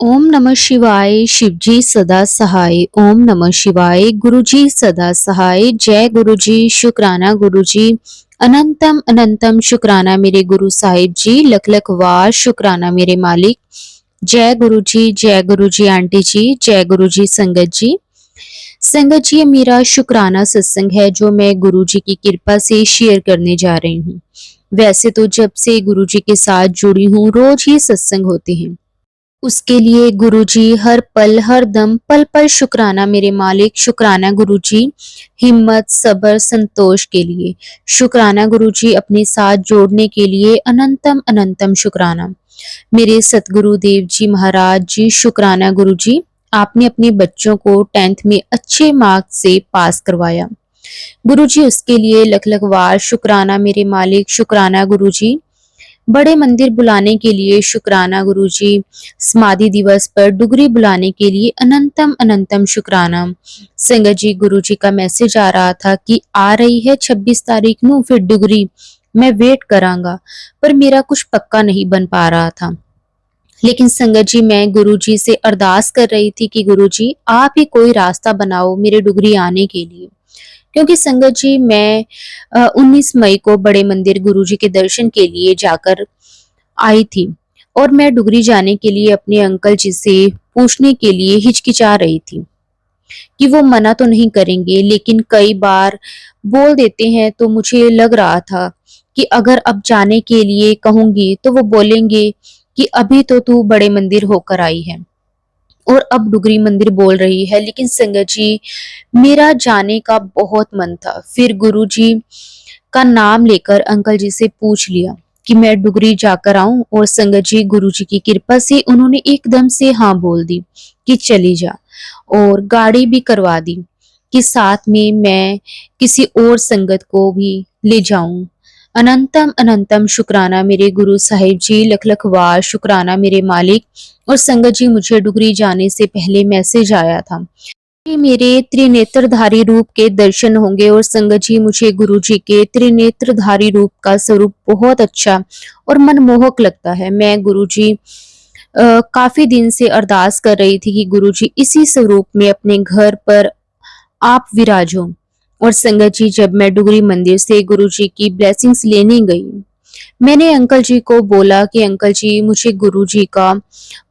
ओम नमः शिवाय। शिवजी सदा सहाय। ओम नमः शिवाय। गुरुजी सदा सहाय। जय गुरुजी। शुक्राना गुरुजी। अनंतम अनंतम शुक्राना मेरे गुरु साहिब जी। लख लख वार शुक्राना मेरे मालिक। जय गुरुजी। जय गुरुजी आंटी जी। जय गुरुजी संगत जी। संगत जी, ये मेरा शुक्राना सत्संग है जो मैं गुरुजी की कृपा से शेयर करने जा रही हूँ। वैसे तो जब से गुरुजी के साथ जुड़ी हूँ रोज ही सत्संग होते हैं। उसके लिए गुरुजी हर पल हर दम पल पल शुक्राना मेरे मालिक। शुक्राना गुरुजी हिम्मत सब्र संतोष के लिए। शुक्राना गुरुजी अपने साथ जोड़ने के लिए। अनंतम अनंतम शुक्राना मेरे सतगुरु देव जी महाराज जी। शुक्राना गुरुजी आपने अपने बच्चों को 10th में अच्छे मार्क्स से पास करवाया। गुरुजी उसके लिए लख लख वार शुक्राना मेरे मालिक। शुक्राना गुरुजी बड़े मंदिर बुलाने के लिए। शुक्राना गुरुजी समाधि दिवस पर डुगरी बुलाने के लिए। अनंतम अनंतम शुक्राना। संगत जी, गुरुजी का मैसेज आ रहा था कि आ रही है 26 तारीख ਨੂੰ फिर डुगरी, मैं वेट करांगा, पर मेरा कुछ पक्का नहीं बन पा रहा था। लेकिन संगत जी, मैं गुरुजी से अरदास कर रही थी कि गुरुजी आप ही कोई रास्ता बनाओ मेरे डुगरी आने के लिए। क्योंकि संगत जी, मैं 19 मई को बड़े मंदिर गुरुजी के दर्शन के लिए जाकर आई थी और मैं डुगरी जाने के लिए अपने अंकल जी से पूछने के लिए हिचकिचा रही थी कि वो मना तो नहीं करेंगे, लेकिन कई बार बोल देते हैं। तो मुझे लग रहा था कि अगर अब जाने के लिए कहूंगी तो वो बोलेंगे कि अभी तो तू बड़े मंदिर होकर आई है और अब डुगरी मंदिर बोल रही है। लेकिन संगत जी, मेरा जाने का बहुत मन था। फिर गुरुजी का नाम लेकर अंकल जी से पूछ लिया कि मैं डुगरी जाकर आऊं, और संगत जी गुरुजी की कृपा से उन्होंने एकदम से हाँ बोल दी कि चली जा, और गाड़ी भी करवा दी कि साथ में मैं किसी और संगत को भी ले जाऊं। अनंतम अनंतम शुक्राना मेरे गुरु साहिब जी। लख लख वार शुक्राना मेरे मालिक। और संगत जी, मुझे डुगरी जाने से पहले मैसेज आया था कि मेरे त्रिनेत्रधारी रूप के दर्शन होंगे। और संगत जी, मुझे गुरु जी के त्रिनेत्रधारी रूप का स्वरूप बहुत अच्छा और मनमोहक लगता है। मैं गुरु जी काफी दिन से अरदास कर रही थी कि गुरु जी इसी स्वरूप में अपने घर पर आप विराजो। और संगत जी, जब मैं डुगरी मंदिर से गुरु जी की ब्लेसिंग्स लेने गई, मैंने अंकल जी को बोला कि अंकल जी, मुझे गुरु जी का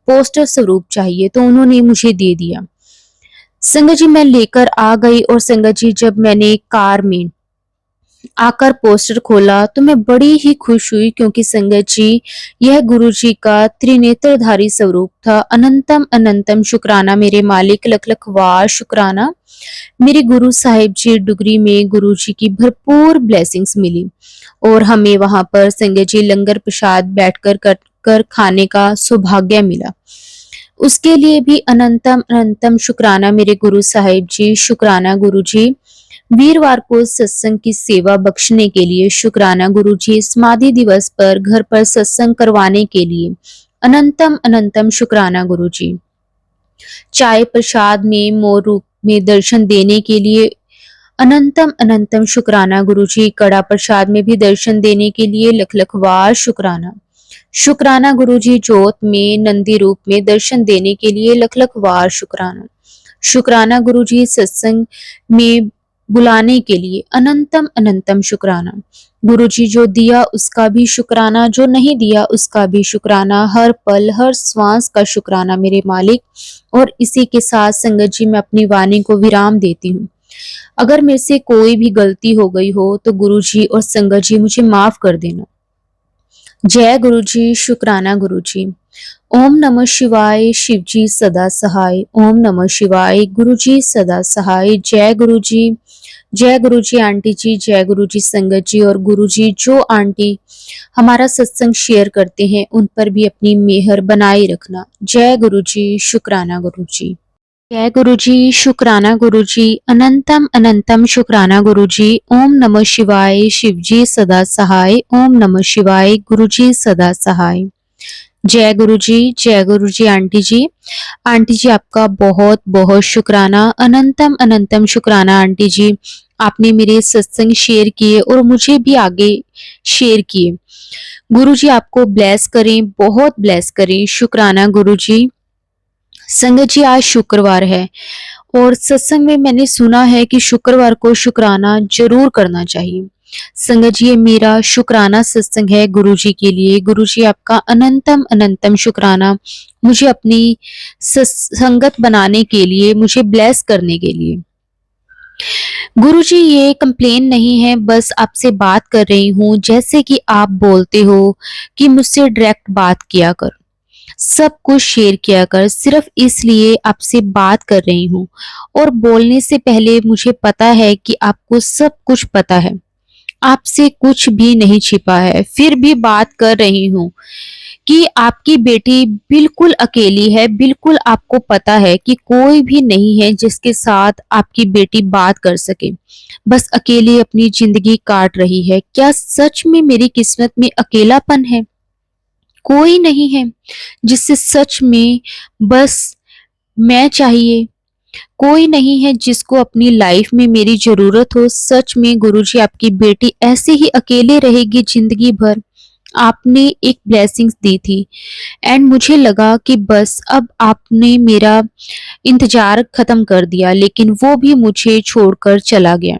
पोस्टर स्वरूप चाहिए, तो उन्होंने मुझे दे दिया। संगत जी, मैं लेकर आ गई, और संगत जी जब मैंने कार में आकर पोस्टर खोला तो मैं बड़ी ही खुश हुई, क्योंकि संगत जी यह गुरु जी का त्रिनेत्रधारी स्वरूप था। अनंतम अनंतम शुक्राना मेरे मालिक। लख लख वार शुक्राना मेरे गुरु साहिब जी। डुगरी में गुरु जी की भरपूर ब्लेसिंग्स मिली और हमें वहां पर संगत जी लंगर प्रसाद बैठकर कर खाने का सौभाग्य मिला। उसके लिए भी अनंतम अनंतम शुक्राना मेरे गुरु साहिब जी। शुक्राना गुरु जी वीरवार को सत्संग की सेवा बख्शने के लिए। शुक्राना गुरु जी समाधि दिवस पर घर पर सत्संग करवाने के लिए। अनंतम अनंतम शुक्राना गुरु जी चाय प्रसाद में मोर रूप में दर्शन देने के लिए। अनंतम अनंतम शुक्राना गुरु जी कड़ा प्रसाद में भी दर्शन देने के लिए। लख लख वार शुक्राना। शुक्राना गुरु जी जोत में नंदी रूप में दर्शन देने के लिए। लख लख वार शुक्राना। शुक्राना गुरु जी सत्संग में बुलाने के लिए। अनंतम अनंतम शुक्राना। गुरु जी जो दिया उसका भी शुक्राना, जो नहीं दिया उसका भी शुक्राना। हर पल हर श्वास का शुक्राना मेरे मालिक। और इसी के साथ संगत जी, मैं अपनी वाणी को विराम देती हूँ। अगर मेरे से कोई भी गलती हो गई हो तो गुरु जी और संगत जी मुझे माफ कर देना। जय गुरु जी। शुक्राना गुरु जी। ओम नमः शिवाय। शिव जी सदा सहाय। ओम नमः शिवाय। गुरु जी सदा सहाय। जय गुरु जी। जय गुरु जी आंटी जी। जय गुरु जी संगत जी। और गुरु जी जो आंटी हमारा सत्संग शेयर करते हैं उन पर भी अपनी मेहर बनाए रखना। जय गुरु जी। शुक्राना गुरु जी। जय गुरु जी। शुक्राना गुरु जी। अनंतम अनंतम शुक्राना गुरु जी। ओम नमः शिवाय। शिव जी सदा सहाय। ओम नमः शिवाय। गुरु जी सदा सहाय। जय गुरु जी। जय गुरु जी आंटी जी। आंटी जी आपका बहुत बहुत शुक्राना। अनंतम अनंतम शुक्राना आंटी जी। आपने मेरे सत्संग शेयर किए और मुझे भी आगे शेयर किए। गुरु जी आपको ब्लेस करें, बहुत ब्लेस करें। शुक्राना गुरु जी। संगत जी, आज शुक्रवार है और सत्संग में मैंने सुना है कि शुक्रवार को शुक्राना जरूर करना चाहिए। संगत जी, ये मेरा शुक्राना सत्संग है गुरु जी के लिए। गुरु जी, आपका अनंतम अनंतम शुक्राना मुझे अपनी संगत बनाने के लिए, मुझे ब्लेस करने के लिए। गुरुजी, ये कंप्लेन नहीं है, बस आपसे बात कर रही हूँ। जैसे कि आप बोलते हो कि मुझसे डायरेक्ट बात किया कर, सब कुछ शेयर किया कर, सिर्फ इसलिए आपसे बात कर रही हूँ। और बोलने से पहले मुझे पता है कि आपको सब कुछ पता है, आपसे कुछ भी नहीं छिपा है, फिर भी बात कर रही हूँ कि आपकी बेटी बिल्कुल अकेली है। बिल्कुल आपको पता है कि कोई भी नहीं है जिसके साथ आपकी बेटी बात कर सके, बस अकेली अपनी जिंदगी काट रही है। क्या सच में मेरी किस्मत में अकेलापन है? कोई नहीं है जिससे सच में बस मैं चाहिए? कोई नहीं है जिसको अपनी लाइफ में मेरी जरूरत हो? सच में गुरुजी, आपकी बेटी ऐसे ही अकेले रहेगी जिंदगी भर? आपने एक ब्लेसिंग्स दी थी एंड मुझे लगा कि बस अब आपने मेरा इंतजार खत्म कर दिया, लेकिन वो भी मुझे छोड़कर चला गया।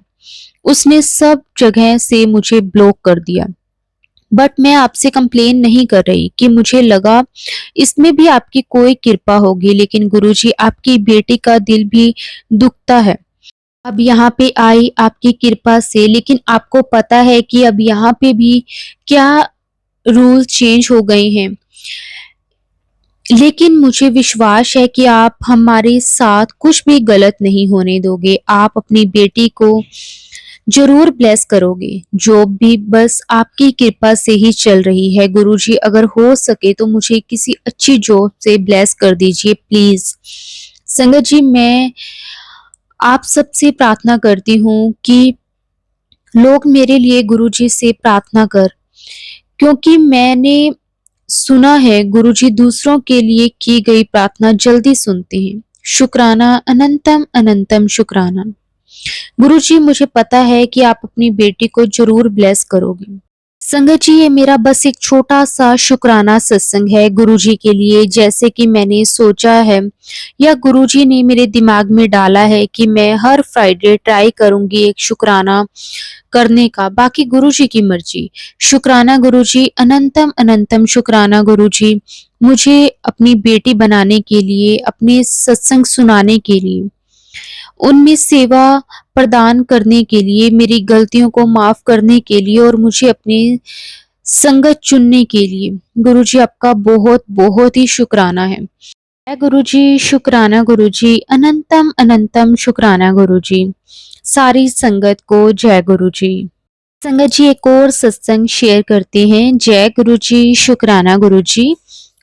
उसने सब जगह से मुझे ब्लॉक कर दिया। बट मैं आपसे कंप्लेन नहीं कर रही कि मुझे लगा इसमें भी आपकी कोई कृपा होगी, लेकिन गुरुजी, आपकी बेटी का दिल भी दुखता है। अब यहाँ पे आई आपकी कृपा से, लेकिन आपको पता है कि अब यहाँ पे भी क्या रूल चेंज हो गए हैं। लेकिन मुझे विश्वास है कि आप हमारे साथ कुछ भी गलत नहीं होने दोगे। आप अपनी बेटी को जरूर ब्लेस करोगे। जॉब भी बस आपकी कृपा से ही चल रही है। गुरुजी, अगर हो सके तो मुझे किसी अच्छी जॉब से ब्लेस कर दीजिए प्लीज। संगत जी, मैं आप सबसे प्रार्थना करती हूँ कि लोग मेरे लिए गुरुजी से प्रार्थना कर, क्योंकि मैंने सुना है गुरुजी दूसरों के लिए की गई प्रार्थना जल्दी सुनते हैं। शुक्राना, अनंतम अनंतम शुक्राना। गुरुजी, मुझे पता है कि आप अपनी बेटी को जरूर ब्लेस करोगे। संगत जी, ये मेरा बस एक छोटा सा शुक्राना सत्संग है गुरुजी के लिए। जैसे कि मैंने सोचा है या गुरुजी ने मेरे दिमाग में डाला है कि मैं हर फ्राइडे ट्राई करूंगी एक शुक्राना करने का। बाकी गुरुजी की मर्जी। शुक्राना गुरुजी, अनंतम अनंतम शुक्राना गुरुजी, मुझे अपनी बेटी बनाने के लिए, अपने सत्संग सुनाने के लिए, उनमें सेवा प्रदान करने के लिए, मेरी गलतियों को माफ करने के लिए और मुझे अपनी संगत चुनने के लिए गुरुजी, आपका बहुत बहुत ही शुक्राना है। जय गुरुजी, शुक्राना गुरुजी, अनंतम अनंतम शुक्राना गुरुजी। सारी संगत को जय गुरुजी। संगत जी, एक और सत्संग शेयर करते हैं। जय गुरुजी, शुक्राना गुरुजी।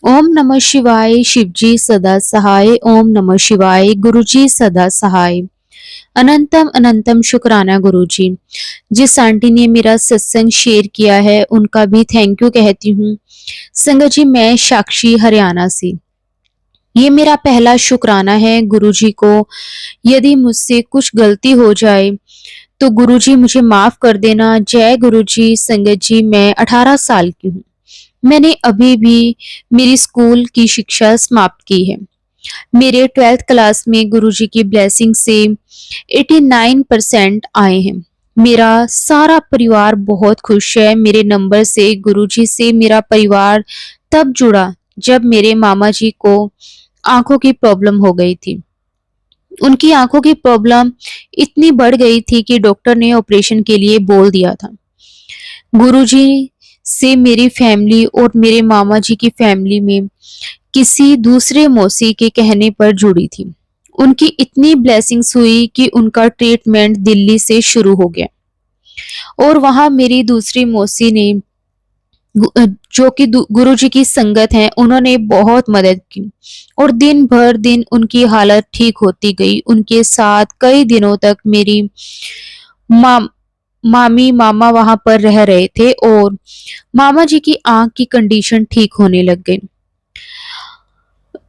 ओम नमः शिवाय, शिवजी सदा सहाय। ओम नमः शिवाय, गुरुजी सदा सहाय। अनंतम अनंतम शुक्राना गुरुजी। जिस आंटी ने मेरा सत्संग शेयर किया है उनका भी थैंक यू कहती हूँ। संगत जी, मैं साक्षी हरियाणा से, ये मेरा पहला शुक्राना है गुरुजी को। यदि मुझसे कुछ गलती हो जाए तो गुरुजी मुझे माफ कर देना। जय गुरुजी। संगत जी, मैं 18 साल की हूँ। मैंने अभी भी मेरी स्कूल की शिक्षा समाप्त की है। मेरे 12th क्लास में गुरुजी की ब्लेसिंग से 89% आए हैं। मेरा सारा परिवार बहुत खुश है। मेरे नंबर से गुरुजी से मेरा परिवार तब जुड़ा जब मेरे मामा जी को आंखों की प्रॉब्लम हो गई थी। उनकी आंखों की प्रॉब्लम इतनी बढ़ गई थी कि डॉक्टर ने ऑपरेशन के लिए बोल दिया था। गुरुजी से मेरी फैमिली और मेरे मामा जी की फैमिली में किसी दूसरे मौसी के कहने पर जुड़ी थी। उनकी इतनी ब्लेसिंग्स हुई कि उनका ट्रीटमेंट दिल्ली से शुरू हो गया और वहां मेरी दूसरी मौसी ने, जो कि गुरुजी की संगत हैं, उन्होंने बहुत मदद की और दिन भर दिन उनकी हालत ठीक होती गई। उनके साथ कई दिनों तक मेरी मामी मामा वहां पर रह रहे थे और मामा जी की आंख की कंडीशन ठीक होने लग गई।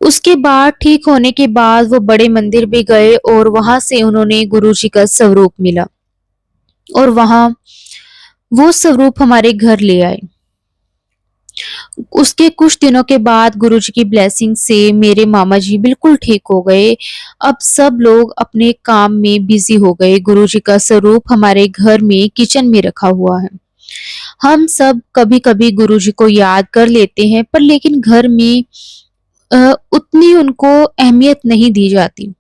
उसके बाद ठीक होने के बाद वो बड़े मंदिर भी गए और वहां से उन्होंने गुरुजी का स्वरूप मिला और वहां वो स्वरूप हमारे घर ले आए। उसके कुछ दिनों के बाद गुरुजी की ब्लेसिंग से मेरे मामा जी बिल्कुल ठीक हो गए। अब सब लोग अपने काम में बिजी हो गए। गुरुजी का स्वरूप हमारे घर में किचन में रखा हुआ है। हम सब कभी-कभी गुरुजी को याद कर लेते हैं, पर लेकिन घर में उतनी उनको अहमियत नहीं दी जाती।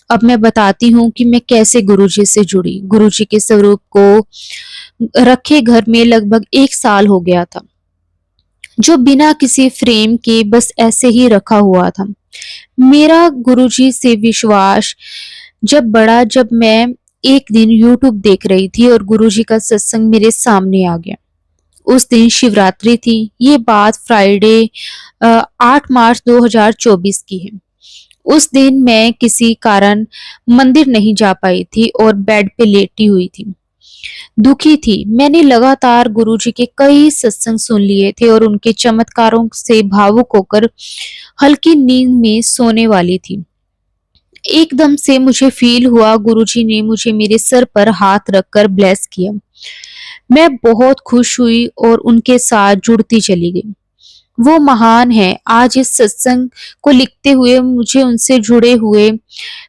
अब मैं बताती हूँ कि मैं कैसे गुरुजी से जुड़ी। गुरुजी के स्वरूप को रखे घर में लगभग 1 साल हो गया था, जो बिना किसी फ्रेम के बस ऐसे ही रखा हुआ था। मेरा गुरुजी से विश्वास जब बढ़ा, जब मैं एक दिन यूट्यूब देख रही थी और गुरुजी का सत्संग मेरे सामने आ गया। उस दिन शिवरात्रि थी। ये बात फ्राइडे 8 मार्च 2024 की है। उस दिन मैं किसी कारण मंदिर नहीं जा पाई थी और बेड पे लेटी हुई थी। दुखी थी। मैंने लगातार गुरुजी के कई सत्संग सुन लिए थे और उनके चमत्कारों से भावुक होकर हल्की नींद में सोने वाली थी। एकदम से मुझे फील हुआ गुरुजी ने मुझे मेरे सर पर हाथ रखकर ब्लेस किया। मैं बहुत खुश हुई और उनके साथ जुड़ती चली गई। वो महान है। आज इस सत्संग को लिखते हुए मुझे उनसे जुड़े हुए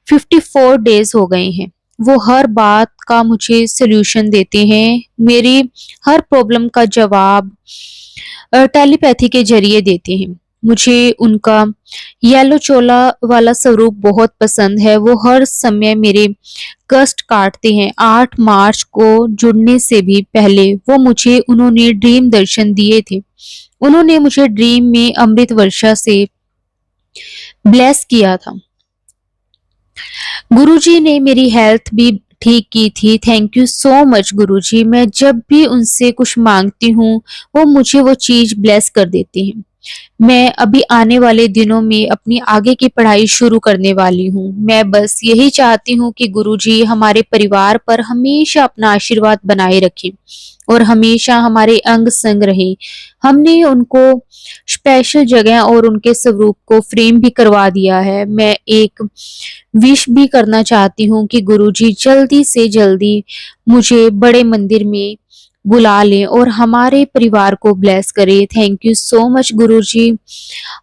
54 डेज हो गए हैं। वो हर बात का मुझे सॉल्यूशन देते हैं। मेरी हर प्रॉब्लम का जवाब टेलीपैथी के जरिए देते हैं। मुझे उनका येलो चोला वाला स्वरूप बहुत पसंद है। वो हर समय मेरे कष्ट काटते हैं। 8 मार्च को जुड़ने से भी पहले वो मुझे उन्होंने ड्रीम दर्शन दिए थे। उन्होंने मुझे ड्रीम में अमृत वर्षा से ब्लेस किया था। गुरुजी ने मेरी हेल्थ भी ठीक की थी। थैंक यू सो मच गुरुजी। मैं जब भी उनसे कुछ मांगती हूँ, वो मुझे वो चीज ब्लेस कर देते हैं। मैं अभी आने वाले दिनों में अपनी आगे की पढ़ाई शुरू करने वाली हूँ। मैं बस यही चाहती हूँ कि गुरुजी हमारे परिवार पर हमेशा अपना आशीर्वाद बनाए रखें और हमेशा हमारे अंग संग रहे। हमने उनको स्पेशल जगह और उनके स्वरूप को फ्रेम भी करवा दिया है। मैं एक विश भी करना चाहती हूँ कि गुरुजी जल्दी से जल्दी मुझे बड़े मंदिर में बुला लें और हमारे परिवार को ब्लेस करें। थैंक यू सो मच गुरुजी।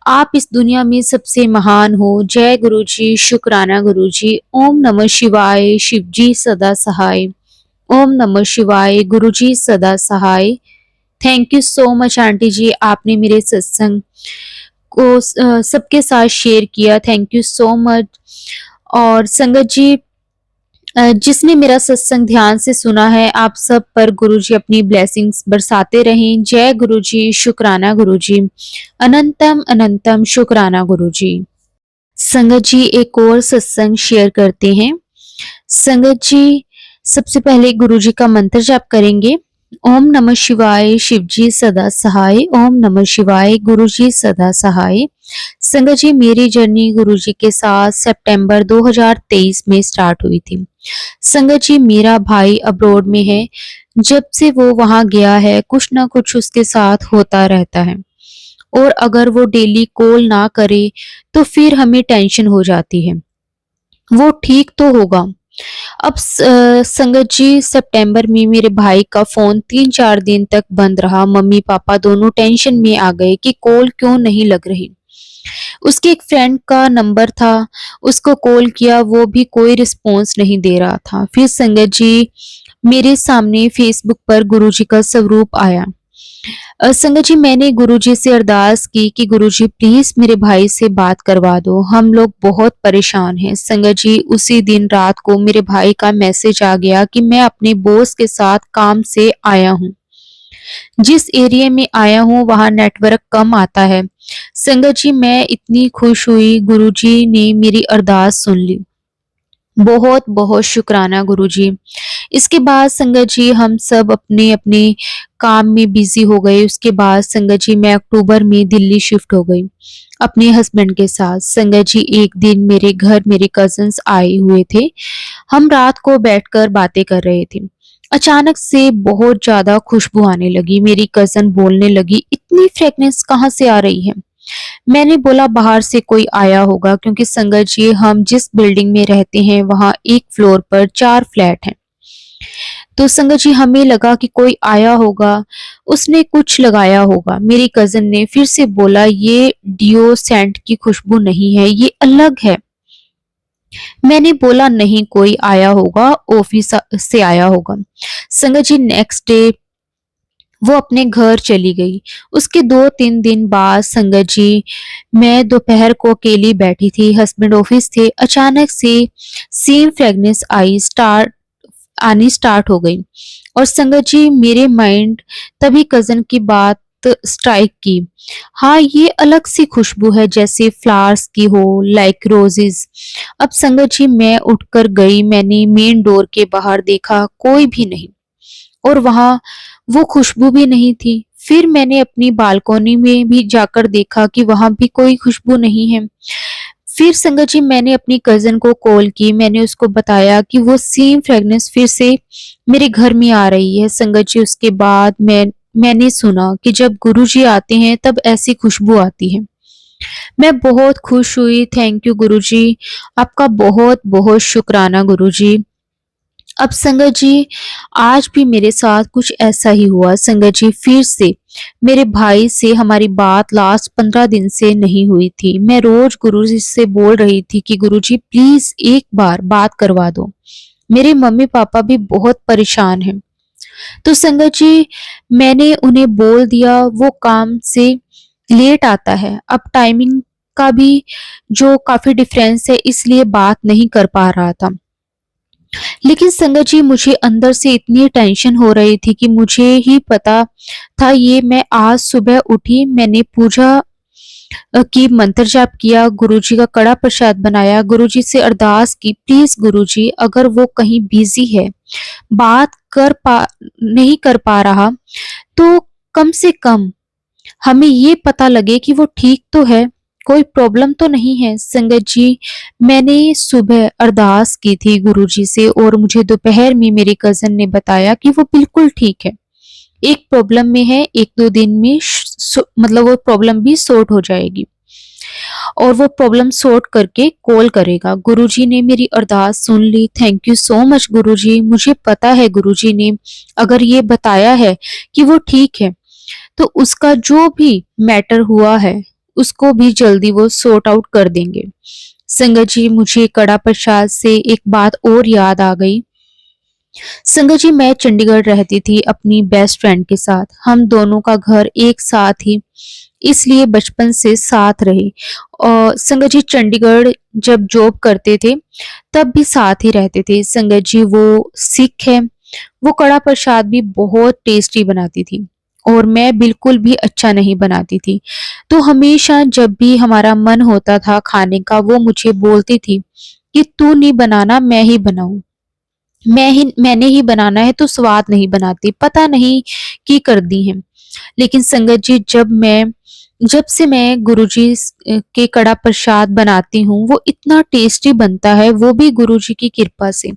आप इस दुनिया में सबसे महान हो। जय गुरुजी, शुक्राना गुरुजी। ओम नमः शिवाय, शिव जी सदा सहाय। ओम नमः शिवाय, गुरुजी सदा सहाय। Thank you so much aunty ji, आपने मेरे सत्संग को सबके साथ शेयर किया। Thank you so much. और संगत जी, जिसने मेरा सत्संग ध्यान से सुना है, आप सब पर गुरुजी अपनी ब्लेसिंग्स बरसाते रहें। जय गुरुजी, शुक्राना गुरुजी। अनंतम अनंतम शुक्राना गुरुजी। संगत जी, एक और सत्संग शेयर करते हैं। संगत जी, सबसे पहले गुरुजी का मंत्र जाप करेंगे। ओम नमः शिवाय, शिव जी सदा सहाय। ओम नमः शिवाय, गुरुजी सदा सहाय। संगत जी, मेरी जर्नी गुरुजी के साथ सितंबर 2023 में स्टार्ट हुई थी। संगत जी, मेरा भाई अब्रॉड में है। जब से वो वहां गया है, कुछ ना कुछ उसके साथ होता रहता है और अगर वो डेली कॉल ना करे तो फिर हमें टेंशन हो जाती है। वो ठीक तो होगा। अब संगत जी, सितंबर में मेरे भाई का फोन 3-4 दिन तक बंद रहा। मम्मी पापा दोनों टेंशन में आ गए कि कॉल क्यों नहीं लग रही। उसके एक फ्रेंड का नंबर था, उसको कॉल किया, वो भी कोई रिस्पॉन्स नहीं दे रहा था। फिर संगत जी, मेरे सामने फेसबुक पर गुरुजी का स्वरूप आया। संगत जी, मैंने गुरुजी से अरदास की कि गुरुजी प्लीज मेरे भाई से बात करवा दो, हम लोग बहुत परेशान हैं। संगत जी, उसी दिन रात को मेरे भाई का मैसेज आ गया कि मैं अपने बॉस के साथ काम से आया हूँ। जिस एरिया में आया हूँ वहाँ नेटवर्क कम आता है। संगत जी, मैं इतनी खुश हुई, गुरुजी ने मेरी अरदास सुन ली। बहुत बहुत शुक्राना गुरुजी। इसके बाद संगत जी, हम सब अपने अपने काम में बिजी हो गए। उसके बाद संगत जी, मैं अक्टूबर में दिल्ली शिफ्ट हो गई अपने हस्बैंड के साथ। संगत जी, एक दिन मेरे घर मेरे कजन्स आए हुए थे। हम रात को बैठकर बातें कर रहे थे। अचानक से बहुत ज्यादा खुशबू आने लगी। मेरी कजन बोलने लगी, इतनी फ्रेगनेंस कहाँ से आ रही है? मैंने बोला, बाहर से कोई आया होगा, क्योंकि संगत जी, हम जिस बिल्डिंग में रहते हैं वहां एक फ्लोर पर 4 फ्लैट हैं। तो संगत जी हमें लगा कि कोई आया होगा, उसने कुछ लगाया होगा। मेरी कज़िन ने फिर से बोला ये डिओ सेंट की खुशबू नहीं है, ये अलग है। मैंने बोला नहीं कोई आया होगा, ऑफिस से आया होगा। संगत जी नेक्स्ट डे वो अपने घर चली गई। उसके 2-3 दिन बाद संगत जी मैं दोपहर को अकेली बैठी थी, हस्बैंड ऑफिस थे। अचानक से सेम फ्रेगनेंस आनी स्टार्ट हो गई और संगत जी मेरे माइंड तभी कज़न की बात स्ट्राइक की। हाँ, ये अलग सी खुशबू है जैसे फ्लावर्स की हो, लाइक रोजेस। अब संगत जी मैं उठकर गई, मैंने मेन डोर के बाहर देखा, कोई भी नहीं और वहां वो खुशबू भी नहीं थी। फिर मैंने अपनी बालकनी में भी जाकर देखा कि वहां भी कोई खुशबू नहीं है। फिर संगत जी मैंने अपनी कज़न को कॉल की, मैंने उसको बताया कि वो सेम फ्रेगनेंस फिर से मेरे घर में आ रही है। संगत जी उसके बाद मैंने सुना कि जब गुरुजी आते हैं तब ऐसी खुशबू आती है। मैं बहुत खुश हुई, थैंक यू गुरुजी, आपका बहुत-बहुत शुक्राना गुरुजी। अब संगत जी आज भी मेरे साथ कुछ ऐसा ही हुआ। संगत जी फिर से मेरे भाई से हमारी बात लास्ट 15 दिन से नहीं हुई थी। मैं रोज गुरुजी से बोल रही थी कि गुरुजी प्लीज एक बार बात करवा दो। मेरे मम्मी पापा भी बहुत परेशान हैं। तो संगत जी मैंने उन्हें बोल दिया वो काम से लेट आता है। अब टाइमिंग का भी जो काफी डिफरेंस है इसलिए बात नहीं कर पा रहा था। लेकिन संगत जी मुझे अंदर से इतनी टेंशन हो रही थी कि मुझे ही पता था ये मैं आज सुबह उठी, मैंने पूजा की, मंत्र जाप किया, गुरुजी का कड़ा प्रसाद बनाया, गुरुजी से अरदास की प्लीज गुरुजी अगर वो कहीं बिजी है, बात कर पा नहीं कर पा रहा तो कम से कम हमें ये पता लगे कि वो ठीक तो है, कोई प्रॉब्लम तो नहीं है। संगत जी मैंने सुबह अरदास की थी गुरुजी से और मुझे दोपहर में मेरे कज़न ने बताया कि वो बिल्कुल ठीक है। एक प्रॉब्लम में है, 1-2 दिन में मतलब वो प्रॉब्लम भी सॉर्ट हो जाएगी और वो प्रॉब्लम सॉर्ट करके कॉल करेगा। गुरुजी ने मेरी अरदास सुन ली। थैंक यू सो मच गुरुजी। मुझे पता है गुरुजी ने अगर ये बताया है कि वो ठीक है तो उसका जो भी मैटर हुआ है उसको भी जल्दी वो सॉर्ट आउट कर देंगे। संगत जी मुझे कड़ा प्रसाद से एक बात और याद आ गई। संगत जी मैं चंडीगढ़ रहती थी अपनी बेस्ट फ्रेंड के साथ। हम दोनों का घर एक साथ ही इसलिए बचपन से साथ रहे और संगत जी चंडीगढ़ जब जॉब करते थे तब भी साथ ही रहते थे। संगत जी वो सिख है, वो कड़ा प्रसाद भी बहुत टेस्टी बनाती थी और मैं बिल्कुल भी अच्छा नहीं बनाती थी। तो हमेशा जब भी हमारा मन होता था खाने का वो मुझे बोलती थी कि तू नहीं बनाना मैं ही बनाऊं, मैंने ही बनाना है, तो स्वाद नहीं बनाती, पता नहीं की कर दी है। लेकिन संगत जी जब से मैं गुरुजी के कड़ा प्रसाद बनाती हूँ वो इतना टेस्टी बनता है, वो भी गुरुजी की कृपा से।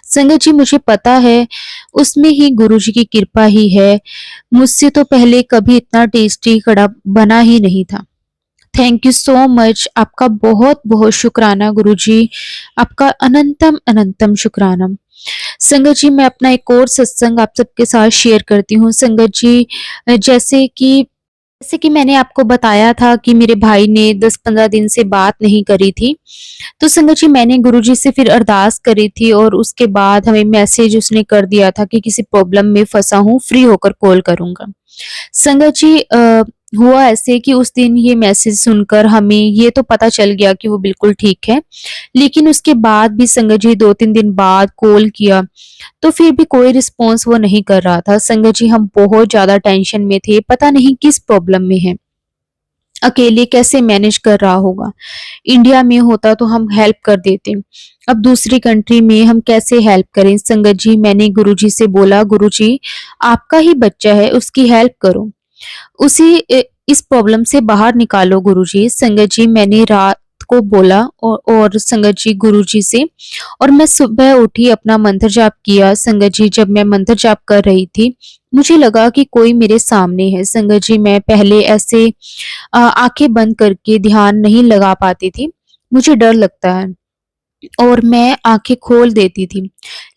संगत जी मुझे पता है उसमें ही गुरुजी की कृपा ही है। मुझसे तो पहले कभी इतना टेस्टी कड़ा बना ही नहीं था। थैंक यू सो मच, आपका बहुत बहुत शुक्राना गुरुजी, आपका अनंतम अनंतम शुक्राना। संगत जी मैं अपना एक और सत्संग आप सबके साथ शेयर करती हूँ। संगत जी जैसे कि मैंने आपको बताया था कि मेरे भाई ने 10-15 दिन से बात नहीं करी थी। तो संगत जी मैंने गुरुजी से फिर अरदास करी थी और उसके बाद हमें मैसेज उसने कर दिया था कि किसी प्रॉब्लम में फंसा हूँ, फ्री होकर कॉल करूंगा। संगत जी हुआ ऐसे कि उस दिन ये मैसेज सुनकर हमें ये तो पता चल गया कि वो बिल्कुल ठीक है। लेकिन उसके बाद भी संगत जी 2-3 दिन बाद कॉल किया तो फिर भी कोई रिस्पॉन्स वो नहीं कर रहा था। संगत जी हम बहुत ज़्यादा टेंशन में थे, पता नहीं किस प्रॉब्लम में है, अकेले कैसे मैनेज कर रहा होगा। इंडिया में होता तो हम हेल्प कर देते, अब दूसरी कंट्री में हम कैसे हेल्प करें। संगत जी मैंने गुरुजी से बोला गुरुजी आपका ही बच्चा है उसकी हेल्प करो, इस प्रॉब्लम से बाहर निकालो गुरुजी। संगत जी मैंने रात को बोला और संगत जी गुरुजी से और मैं सुबह उठी अपना मंत्र जाप किया। संगत जी जब मैं मंत्र जाप कर रही थी मुझे लगा कि कोई मेरे सामने है। संगत जी मैं पहले ऐसे आंखें बंद करके ध्यान नहीं लगा पाती थी, मुझे डर लगता है। और मैं आंखें खोल देती थी।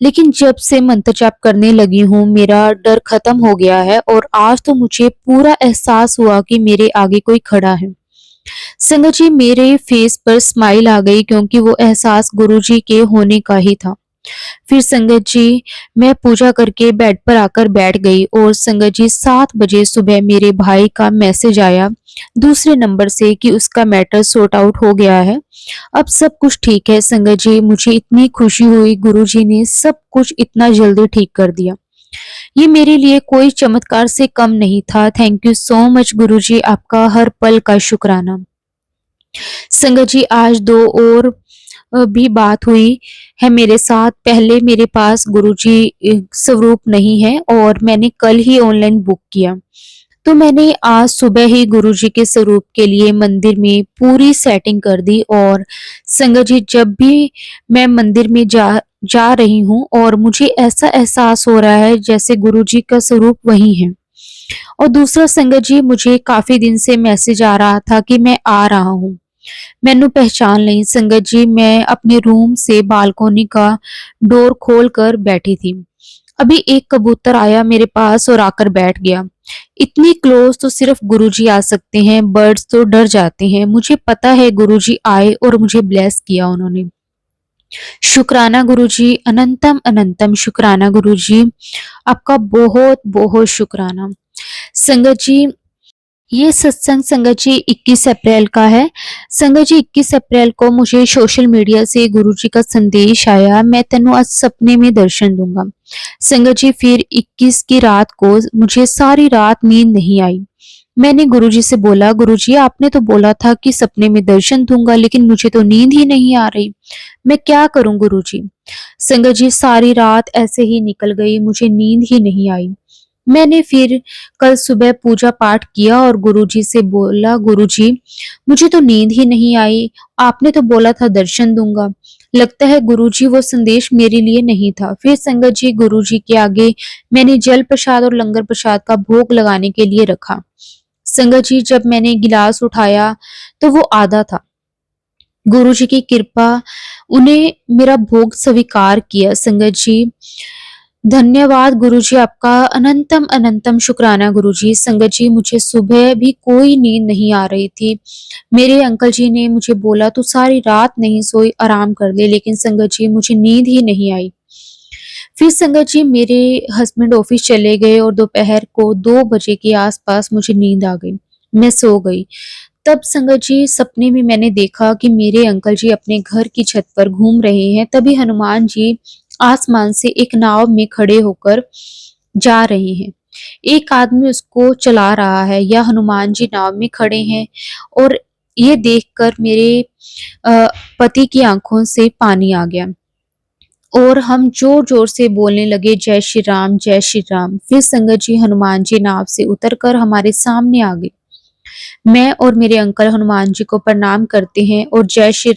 लेकिन जब से मंत्र जाप करने लगी हूँ, मेरा डर खत्म हो गया है और आज तो मुझे पूरा एहसास हुआ कि मेरे आगे कोई खड़ा है। संगत जी, मेरे फेस पर स्माइल आ गई क्योंकि वो एहसास गुरुजी के होने का ही था। फिर संगत जी, मैं पूजा करके बेड पर आकर बैठ गई और संगत जी 7 बजे सुबह मेरे भाई का मैसेज आया दूसरे नंबर से कि उसका मैटर सॉर्ट आउट हो गया है। अब सब कुछ ठीक है संगत जी, मुझे इतनी खुशी हुई, गुरुजी ने सब कुछ इतना जल्दी ठीक कर दिया। ये मेरे लिए कोई चमत्कार से कम नहीं था। थैंक यू सो मच गुरुजी, आपका हर पल का शुक्राना। संगत जी, आज दो और भी बात हुई है मेरे साथ। पहले मेरे पास गुरुजी स्वरूप नहीं है और मैंने कल ही ऑनलाइन बुक किया। तो मैंने आज सुबह ही गुरुजी के स्वरूप के लिए मंदिर में पूरी सेटिंग कर दी और संगत जी, जब भी मैं मंदिर में जा रही हूँ और मुझे ऐसा एहसास हो रहा है जैसे गुरुजी का स्वरूप वही है। और दूसरा संगत जी, मुझे काफी दिन से मैसेज आ रहा था कि मैं आ रहा हूँ। मैनू पहचान नहीं संगत जी, मैं अपने रूम से बालकोनी का डोर खोल कर बैठी थी। अभी एक कबूतर आया मेरे पास और आकर बैठ गया। इतनी क्लोज तो सिर्फ गुरुजी आ सकते हैं, बर्ड्स तो डर जाते हैं। मुझे पता है गुरुजी आए और मुझे ब्लेस किया उन्होंने। शुक्राना गुरुजी, अनंतम अनंतम शुक्राना गुरुजी, आपका बहुत बहुत शुक्राना। संगत जी, ये सत्संग संगत जी 21 अप्रैल का है। संगत जी, 21 अप्रैल को मुझे सोशल मीडिया से गुरुजी का संदेश आया, मैं तेनू आज सपने में दर्शन दूंगा। संगत जी, फिर 21 की रात को मुझे सारी रात नींद नहीं आई। मैंने गुरुजी से बोला, गुरुजी आपने तो बोला था कि सपने में दर्शन दूंगा, लेकिन मुझे तो नींद ही नहीं आ रही, मैं क्या करूं गुरुजी। संगत जी, सारी रात ऐसे ही निकल गई, मुझे नींद ही नहीं आई। मैंने फिर कल सुबह पूजा पाठ किया और गुरुजी से बोला, गुरुजी मुझे तो नींद ही नहीं आई, आपने तो बोला था दर्शन दूंगा। लगता है गुरुजी वो संदेश मेरे लिए नहीं था। फिर संगत जी, गुरुजी के आगे मैंने जल प्रसाद और लंगर प्रसाद का भोग लगाने के लिए रखा। संगत जी, जब मैंने गिलास उठाया तो वो आधा था। गुरुजी की कृपा, उन्हें मेरा भोग स्वीकार किया। संगत जी, धन्यवाद गुरुजी, आपका अनंतम अनंतम शुक्राना गुरुजी। संगत जी, मुझे सुबह भी कोई नींद नहीं आ रही थी। मेरे अंकल जी ने मुझे बोला तू सारी रात नहीं सोई, आराम कर ले, लेकिन संगत जी मुझे नींद ही नहीं आई। फिर संगत जी, मेरे हस्बैंड ऑफिस चले गए और दोपहर को 2 बजे के आसपास मुझे नींद आ गई। मैं सो गई। तब संगत जी, सपने में मैंने देखा कि मेरे अंकल जी अपने घर की छत पर घूम रहे हैं। तभी हनुमान जी आसमान से एक नाव में खड़े होकर जा रहे हैं। एक आदमी उसको चला रहा है या हनुमान जी नाव में खड़े हैं। और ये देखकर मेरे पति की आंखों से पानी आ गया और हम जोर जोर से बोलने लगे, जय श्री राम जय श्री राम। फिर संगत जी, हनुमान जी नाव से उतरकर हमारे सामने आ गए। मैं और मेरे अंकल हनुमान जी को प्रणाम करते हैं और जय श्री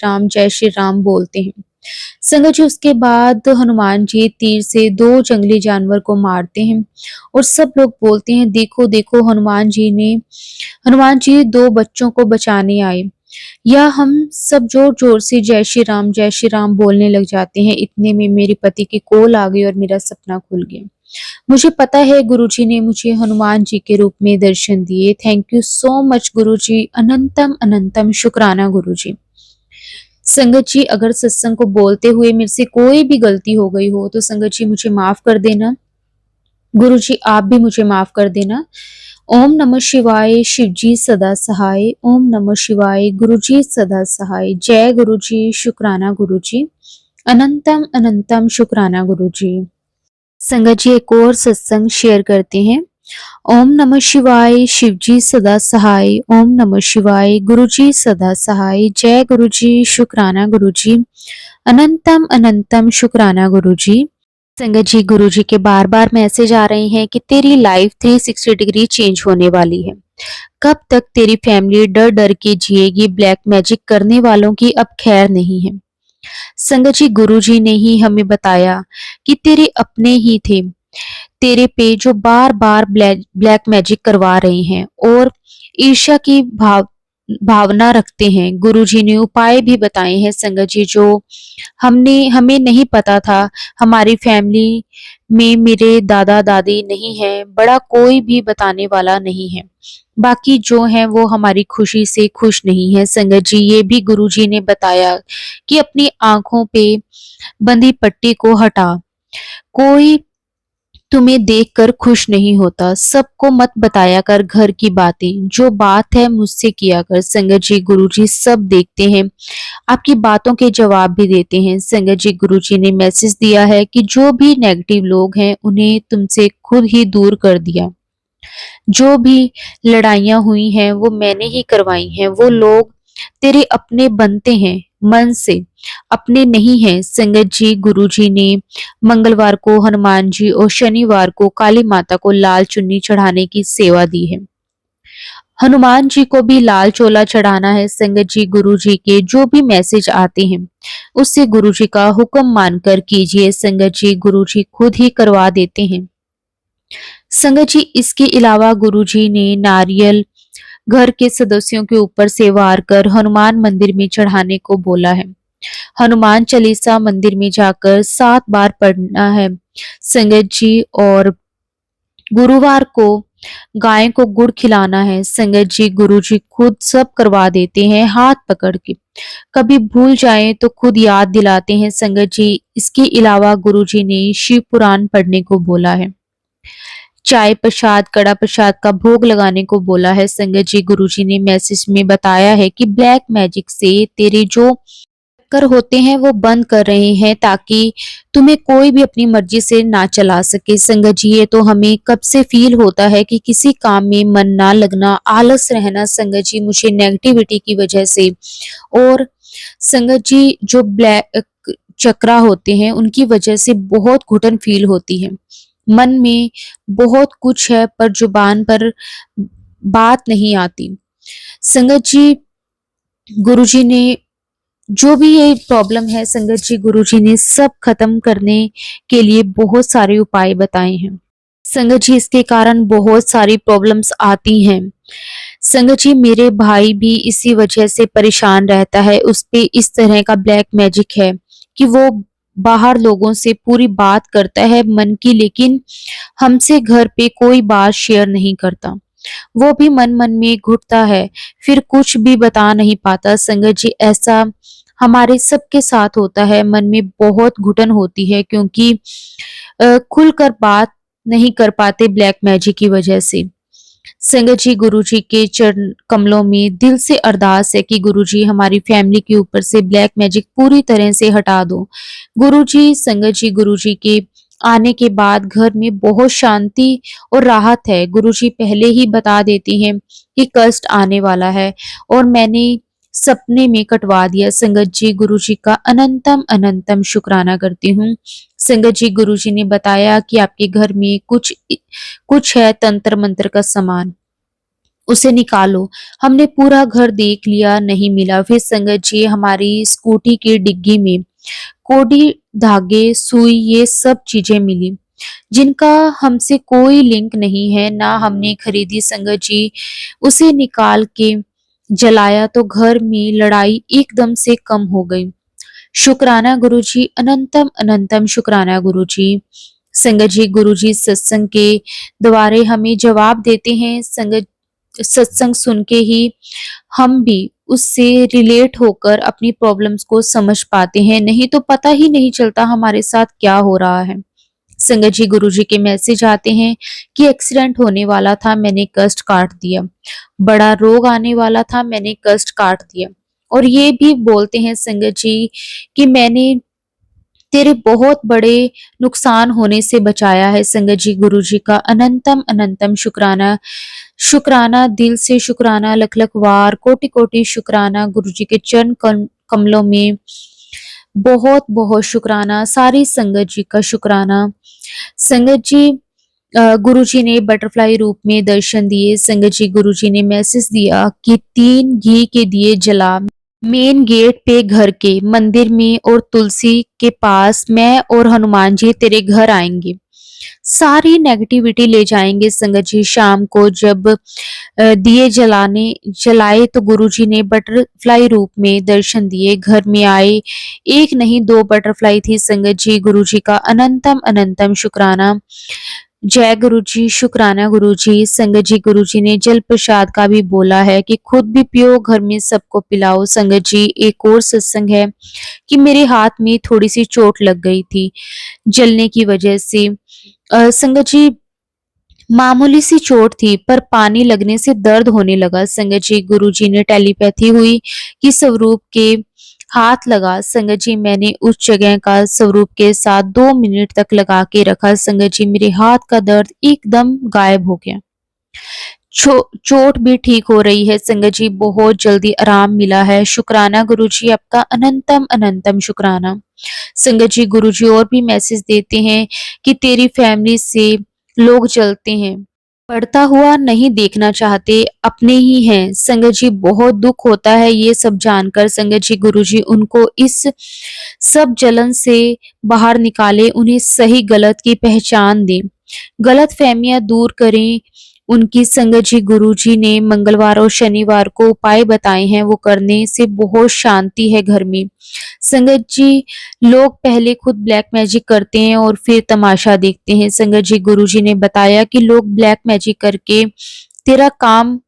राम बोलते हैं। संगत जी, उसके बाद हनुमान जी तीर से 2 जंगली जानवर को मारते हैं और सब लोग बोलते हैं, देखो देखो हनुमान जी 2 बच्चों को बचाने आए। या हम सब जोर जोर से जय श्री राम बोलने लग जाते हैं। इतने में मेरे पति की कॉल आ गई और मेरा सपना खुल गया। मुझे पता है गुरुजी ने मुझे हनुमान जी के रूप में दर्शन दिए। थैंक यू सो मच गुरुजी, अनंतम अनंतम शुक्राना गुरुजी। संगत जी, अगर सत्संग को बोलते हुए मेरे से कोई भी गलती हो गई हो तो संगत जी मुझे माफ कर देना। गुरुजी आप भी मुझे माफ कर देना। ओम नमः शिवाय, शिव जी सदा सहाय। ओम नमः शिवाय, गुरुजी सदा सहाय। जय गुरुजी, शुक्राना गुरुजी, अनंतम अनंतम शुक्राना गुरुजी। संगत जी, एक और सत्संग शेयर करते हैं। ओम नमः शिवाय, शिव जी सदा सहाय। ओम नमः शिवाय, गुरुजी सदा सहाय। जय गुरुजी, शुक्राना गुरुजी, अनंतम अनंतम शुक्राना गुरुजी। संगत जी, गुरुजी के बार बार मैसेज आ रहे हैं कि तेरी लाइफ 360 डिग्री चेंज होने वाली है। कब तक तेरी फैमिली डर डर के जिएगी, ब्लैक मैजिक करने वालों की अब खैर नहीं है। संगत जी, गुरुजी ने ही हमें बताया कि तेरे अपने ही थे तेरे पे जो बार बार ब्लैक मैजिक करवा रहे हैं और ईर्ष्या की भावना रखते हैं। गुरुजी ने उपाय भी बताए हैं संगत जी, जो हमें नहीं पता था। हमारी फैमिली में मेरे दादा दादी नहीं है, बड़ा कोई भी बताने वाला नहीं है। बाकी जो है वो हमारी खुशी से खुश नहीं है संगत जी। ये भी गुरुजी ने बताया कि अपनी आंखों पे बंधी पट्टी को हटा। कोई तुम्हें देखकर खुश नहीं होता। सबको मत बताया कर घर की बातें, जो बात है मुझसे किया कर। संगत जी गुरुजी सब देखते हैं, आपकी बातों के जवाब भी देते हैं। संगत जी गुरुजी ने मैसेज दिया है कि जो भी नेगेटिव लोग हैं उन्हें तुमसे खुद ही दूर कर दिया। जो भी लड़ाइयाँ हुई हैं वो मैंने ही करवाई हैं। वो लोग तेरे अपने बनते हैं मन से, अपने नहीं हैं। संगत जी गुरुजी ने मंगलवार को हनुमान जी और शनिवार को काली माता को लाल चुन्नी चढ़ाने की सेवा दी है। हनुमान जी को भी लाल चोला चढ़ाना है। संगत जी गुरुजी के जो भी मैसेज आते हैं उससे गुरुजी का हुक्म मानकर कीजिए। संगत जी गुरुजी खुद ही करवा देते हैं। संगत जी इसके अलावा गुरुजी ने नारियल घर के सदस्यों के ऊपर से वार कर हनुमान मंदिर में चढ़ाने को बोला है। हनुमान चालीसा मंदिर में जाकर 7 बार पढ़ना है संगत जी। और गुरुवार को गाय को गुड़ खिलाना है। संगत जी गुरुजी खुद सब करवा देते हैं हाथ पकड़ के। कभी भूल जाए तो खुद याद दिलाते हैं संगत जी। इसके अलावा गुरुजी ने शिव पुराण पढ़ने को बोला है। चाय प्रसाद कड़ा प्रसाद का भोग लगाने को बोला है। संगत जी गुरुजी ने मैसेज में बताया है कि ब्लैक मैजिक से तेरे जो कर होते हैं वो बंद कर रहे हैं, ताकि तुम्हें कोई भी अपनी मर्जी से ना चला सके। संगत जी ये तो हमें कब से फील होता है कि किसी काम में मन ना लगना, आलस रहना संगत जी, मुझे नेगेटिविटी की वजह से। और संगत जी जो ब्लैक चक्रा होते हैं उनकी वजह से बहुत घुटन फील होती है। मन में बहुत कुछ है पर जुबान पर बात नहीं आती। संगत जी गुरुजी ने जो भी ये प्रॉब्लम है संगत जी गुरुजी ने सब खत्म करने के लिए बहुत सारे उपाय बताए हैं। संगत जी इसके कारण बहुत सारी प्रॉब्लम्स आती हैं। संगत जी मेरे भाई भी इसी वजह से परेशान रहता है। उस पे इस तरह का ब्लैक मैजिक है कि वो बाहर लोगों से पूरी बात करता है मन की, लेकिन हमसे घर पे कोई बात शेयर नहीं करता। वो भी मन मन में घुटता है, फिर कुछ भी बता नहीं पाता। संगत जी ऐसा हमारे सबके साथ होता है, मन में बहुत घुटन होती है क्योंकि खुलकर बात नहीं कर पाते ब्लैक मैजिक की वजह से। संगत जी गुरुजी के चरण कमलों में दिल से अरदास है कि गुरुजी हमारी फैमिली के ऊपर से ब्लैक मैजिक पूरी तरह से हटा दो। गुरुजी संगत जी गुरुजी के आने के बाद घर में बहुत शांति और राहत है। गुरुजी पहले ही बता देते हैं कि कष्ट आने वाला है और मैंने सपने में कटवा दिया। संगत जी गुरुजी का अनंतम अनंतम शुक्राना करती हूँ। संगत जी गुरुजी ने बताया कि आपके घर में कुछ है तंत्र मंत्र का सामान, उसे निकालो। हमने पूरा घर देख लिया, नहीं मिला। फिर संगत जी हमारी स्कूटी की डिग्गी में कोडी, धागे, सुई ये सब चीजें मिली जिनका हमसे कोई लिंक नहीं है, ना हमने खरीदी। संगत जी उसे निकाल के जलाया तो घर में लड़ाई एकदम से कम हो गई। शुक्राना गुरुजी, अनंतम अनंतम शुक्राना गुरुजी। संगत जी गुरुजी सत्संग के द्वारे हमें जवाब देते हैं। संगत सत्संग सुन के ही हम भी उससे रिलेट होकर अपनी प्रॉब्लम्स को समझ पाते हैं, नहीं तो पता ही नहीं चलता हमारे साथ क्या हो रहा है। संगत जी गुरुजी के मैसेज आते हैं कि एक्सीडेंट होने वाला था, मैंने कष्ट काट दिया। बड़ा रोग आने वाला था, मैंने कष्ट काट दिया। और ये भी बोलते हैं संगत जी कि मैंने तेरे बहुत बड़े नुकसान होने से बचाया है। संगत जी गुरुजी का अनंतम अनंतम शुक्राना। शुक्राना, दिल से शुक्राना, लख लख वार, कोटि कोटि शुक्राना। गुरुजी के चरण कमलों में बहुत बहुत शुक्राना। सारी संगत जी का शुक्राना। संगत जी गुरुजी ने बटरफ्लाई रूप में दर्शन दिए। संगत जी गुरुजी ने मैसेज दिया कि 3 घी के दिए जला मेन गेट पे घर के मंदिर में और तुलसी के पास, मैं और हनुमान जी तेरे घर आएंगे। सारी नेगेटिविटी ले जाएंगे। संगत जी शाम को जब दिए जलाए तो गुरुजी ने बटरफ्लाई रूप में दर्शन दिए। घर में आए, एक नहीं दो बटरफ्लाई थी। संगत जी गुरुजी का अनंतम अनंतम शुक्राना। जय गुरुजी, शुक्राना गुरुजी। संगत जी गुरुजी ने जल प्रसाद का भी बोला है कि खुद भी पियो, घर में सबको पिलाओ। संगत जी एक और सत्संग है कि मेरे हाथ में थोड़ी सी चोट लग गई थी जलने की वजह से। संगत जी मामूली सी चोट थी पर पानी लगने से दर्द होने लगा। संगत जी गुरुजी ने टेलीपैथी हुई कि स्वरूप के हाथ लगा। संगत जी मैंने उस जगह का स्वरूप के साथ 2 मिनट तक लगा के रखा। संगत जी मेरे हाथ का दर्द एकदम गायब हो गया। चोट भी ठीक हो रही है। संगत जी बहुत जल्दी आराम मिला है। शुक्राना गुरुजी, आपका अनंतम अनंतम शुक्राना। संगत जी गुरुजी और भी मैसेज देते हैं कि तेरी फैमिली से लोग जलते हैं, पढ़ता हुआ नहीं देखना चाहते, अपने ही हैं। संगत जी बहुत दुख होता है ये सब जानकर। संगत जी गुरुजी उनको इस सब जलन से बाहर निकाले, उन्हें सही गलत की पहचान दें, गलत फहमियां दूर करें उनकी। संगत जी गुरुजी ने मंगलवार और शनिवार को उपाय बताए हैं, वो करने से बहुत शांति है घर में। संगत जी लोग पहले खुद ब्लैक मैजिक करते हैं और फिर तमाशा देखते हैं। संगत जी गुरुजी ने बताया कि लोग ब्लैक मैजिक करके तेरा काम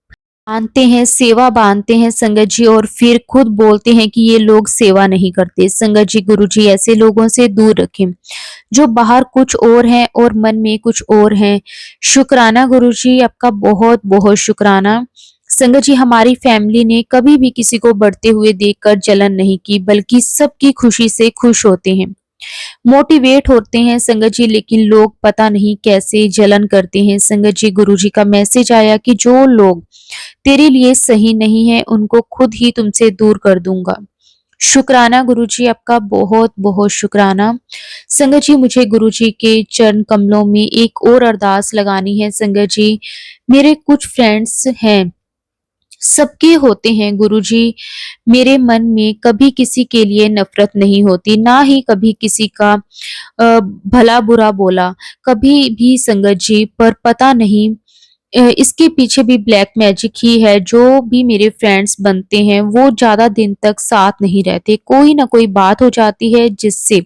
बांधते हैं, सेवा बांधते हैं संगत जी, और फिर खुद बोलते हैं कि ये लोग सेवा नहीं करते। संगत जी गुरुजी ऐसे लोगों से दूर रखें जो बाहर कुछ और हैं और मन में कुछ और हैं। शुक्राना गुरुजी, आपका बहुत बहुत शुक्राना। संगत जी हमारी फैमिली ने कभी भी किसी को बढ़ते हुए देखकर जलन नहीं की, बल्कि सबकी खुशी से खुश होते हैं, मोटिवेट होते हैं संगत जी। लेकिन लोग पता नहीं कैसे जलन करते हैं। संगत जी गुरुजी का मैसेज आया कि जो लोग तेरे लिए सही नहीं है उनको खुद ही तुमसे दूर कर दूंगा। शुक्राना गुरुजी, आपका बहुत बहुत शुक्राना। संगत जी मुझे गुरुजी के चरण कमलों में एक और अरदास लगानी है। संगत जी मेरे कुछ फ्रेंड्स हैं, सबके होते हैं गुरुजी, मेरे मन में कभी किसी के लिए नफरत नहीं होती, ना ही कभी किसी का भला बुरा बोला, कभी भी संगत जी। पर पता नहीं इसके पीछे भी ब्लैक मैजिक ही है। जो भी मेरे फ्रेंड्स बनते हैं वो ज्यादा दिन तक साथ नहीं रहते, कोई ना कोई बात हो जाती है जिससे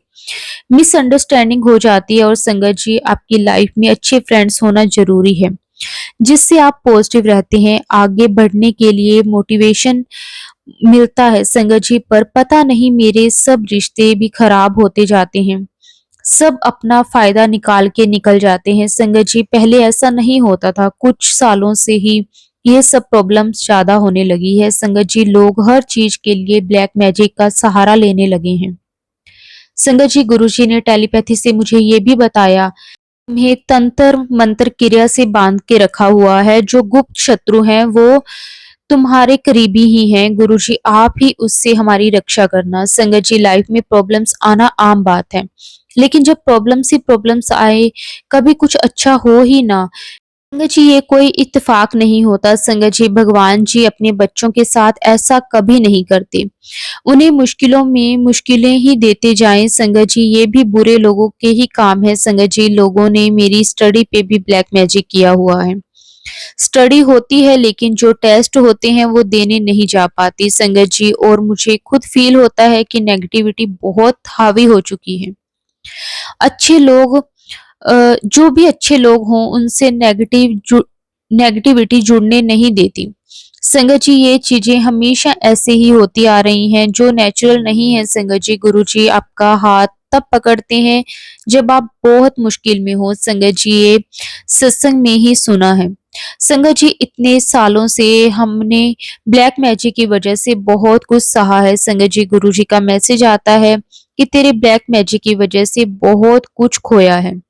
मिसअंडरस्टैंडिंग हो जाती है। और संगत जी आपकी लाइफ में अच्छे फ्रेंड्स होना जरूरी है, जिससे आप पॉजिटिव रहते हैं, आगे बढ़ने के लिए मोटिवेशन मिलता है संगत जी। पर पता नहीं मेरे सब रिश्ते भी खराब होते जाते हैं, सब अपना फायदा निकाल के निकल जाते हैं संगत जी। पहले ऐसा नहीं होता था, कुछ सालों से ही ये सब प्रॉब्लम्स ज्यादा होने लगी है संगत जी। लोग हर चीज के लिए ब्लैक मैजिक का सहारा लेने लगे हैं। संगत जी गुरुजी ने टेलीपैथी से मुझे ये भी बताया, तुम्हें तंत्र मंत्र क्रिया से बांध के रखा हुआ है। जो गुप्त शत्रु हैं वो तुम्हारे करीबी ही हैं। गुरुजी आप ही उससे हमारी रक्षा करना। संगत जी लाइफ में प्रॉब्लम्स आना आम बात है, लेकिन जब प्रॉब्लम्स ही प्रॉब्लम्स आए, कभी कुछ अच्छा हो ही ना। संगत जी ये कोई इत्तेफाक नहीं होता संगत जी, भगवान जी अपने बच्चों के साथ ऐसा कभी नहीं करते, उन्हें मुश्किलों में मुश्किलें ही देते जाएं संगत जी। ये भी बुरे लोगों के ही काम है संगत जी। लोगों ने मेरी स्टडी पे भी ब्लैक मैजिक किया हुआ है। स्टडी होती है लेकिन जो टेस्ट होते हैं वो देने नहीं जा पाती संगत जी, और मुझे खुद फील होता है कि नेगेटिविटी बहुत हावी हो चुकी है। अच्छे लोग जो भी अच्छे लोग हों उनसे नेगेटिविटी जुड़ने नहीं देती संगत जी। ये चीजें हमेशा ऐसे ही होती आ रही हैं, जो नेचुरल नहीं है संगत जी। गुरु जी आपका हाथ तब पकड़ते हैं जब आप बहुत मुश्किल में हो संगत जी, ये सत्संग में ही सुना है संगत जी। इतने सालों से हमने ब्लैक मैजिक की वजह से बहुत कुछ सहा है संगत जी। गुरु जी का मैसेज आता है कि तेरे ब्लैक मैजिक की वजह से बहुत कुछ खोया है,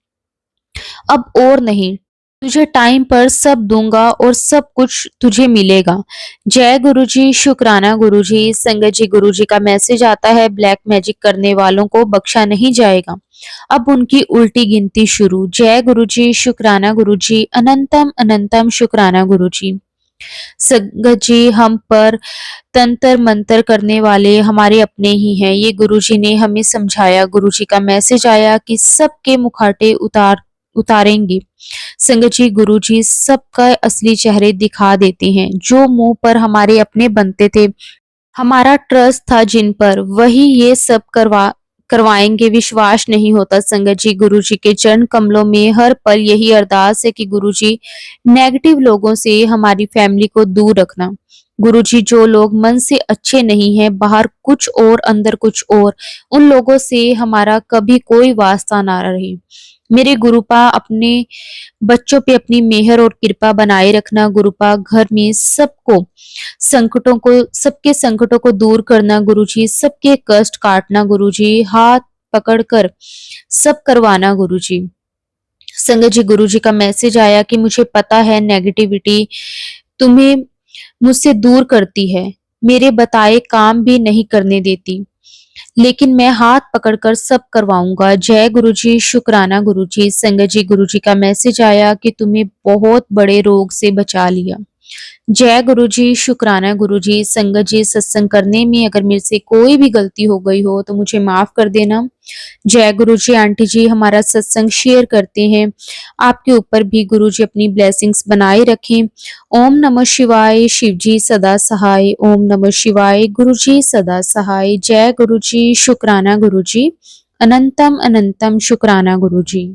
अब और नहीं, तुझे टाइम पर सब दूंगा और सब कुछ तुझे मिलेगा। जय गुरुजी, शुक्राना गुरुजी। संगत जी गुरुजी का मैसेज आता है, ब्लैक मैजिक करने वालों को बख्शा नहीं जाएगा, अब उनकी उल्टी गिनती शुरू। जय गुरुजी, शुक्राना गुरुजी, अनंतम अनंतम शुक्राना गुरुजी। संगत जी हम पर तंत्र मंत्र करने वाले हमारे अपने ही हैं, ये गुरुजी ने हमें समझाया। गुरुजी का मैसेज आया कि सबके मुखाटे उतारेंगे। संगत जी, गुरु जी सबका असली चेहरे दिखा देते हैं। जो मुंह पर हमारे अपने बनते थे, हमारा ट्रस्ट था जिन पर, वही ये सब करवाएंगे, विश्वास नहीं होता। संगत जी, गुरु जी के चरण कमलों में हर पल यही अरदास है कि गुरु जी नेगेटिव लोगों से हमारी फैमिली को दूर रखना। गुरु जी, जो लोग मन से अच्छे नहीं हैं, बाहर कुछ और अंदर कुछ और, उन लोगों से हमारा कभी कोई वास्ता ना रहे। मेरे गुरुपा अपने बच्चों पे अपनी मेहर और कृपा बनाए रखना। गुरुपा घर में सबके संकटों को दूर करना। गुरुजी सबके कष्ट काटना। गुरुजी हाथ पकड़कर सब करवाना। गुरुजी, संगत जी, गुरुजी का मैसेज आया कि मुझे पता है नेगेटिविटी तुम्हें मुझसे दूर करती है, मेरे बताए काम भी नहीं करने देती, लेकिन मैं हाथ पकड़कर सब करवाऊंगा। जय गुरुजी, शुक्राना गुरुजी। संगत जी, गुरुजी का मैसेज आया कि तुम्हें बहुत बड़े रोग से बचा लिया। जय गुरुजी, शुक्राना गुरुजी। संगत जी, सत्संग करने में अगर मेरे से कोई भी गलती हो गई हो तो मुझे माफ कर देना। जय गुरुजी। आंटी जी हमारा सत्संग शेयर करते हैं, आपके ऊपर भी गुरुजी अपनी ब्लेसिंग्स बनाए रखें। ओम नमः शिवाय। शिव जी सदा सहाय। ओम नमः शिवाय। गुरुजी सदा सहाय। जय गुरुजी, शुक्राना गुरुजी। अनंतम अनंतम शुक्राना गुरुजी।